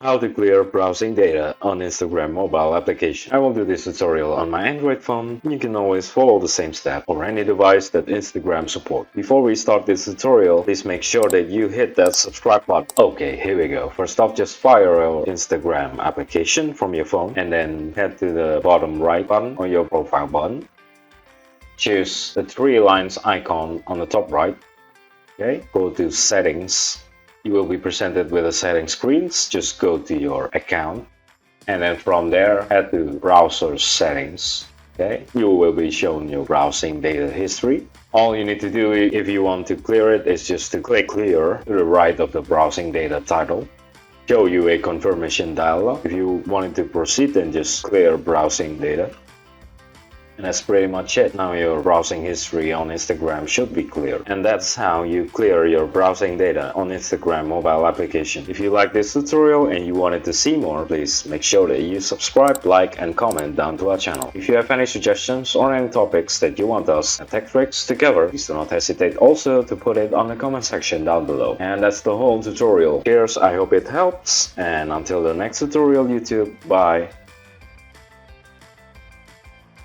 How to clear browsing data on Instagram mobile application. I will do this tutorial on my Android phone. You can always follow the same step or any device that Instagram support. Before we start this tutorial, please make sure that you hit that subscribe button. Okay, here we go. First off, just fire your Instagram application from your phone and then head to the bottom right button on your profile button. Choose the three lines icon on the top right. Okay, go to settings. You will be presented with a settings screen. Just go to your account and then from there head to browser settings. Okay, you will be shown your browsing data history. All you need to do if you want to clear it is just to click clear to the right of the browsing data title. Show you a confirmation dialog. If you wanted to proceed, then just clear browsing data. And that's pretty much it. Now your browsing history on Instagram should be clear. And that's how you clear your browsing data on Instagram mobile application. If you like this tutorial and you wanted to see more, please make sure that you subscribe, like and comment down to our channel. If you have any suggestions or any topics that you want us at Tech Tricks to cover, please do not hesitate also to put it on the comment section down below. And that's the whole tutorial. Cheers, I hope it helps. And until the next tutorial, YouTube, bye.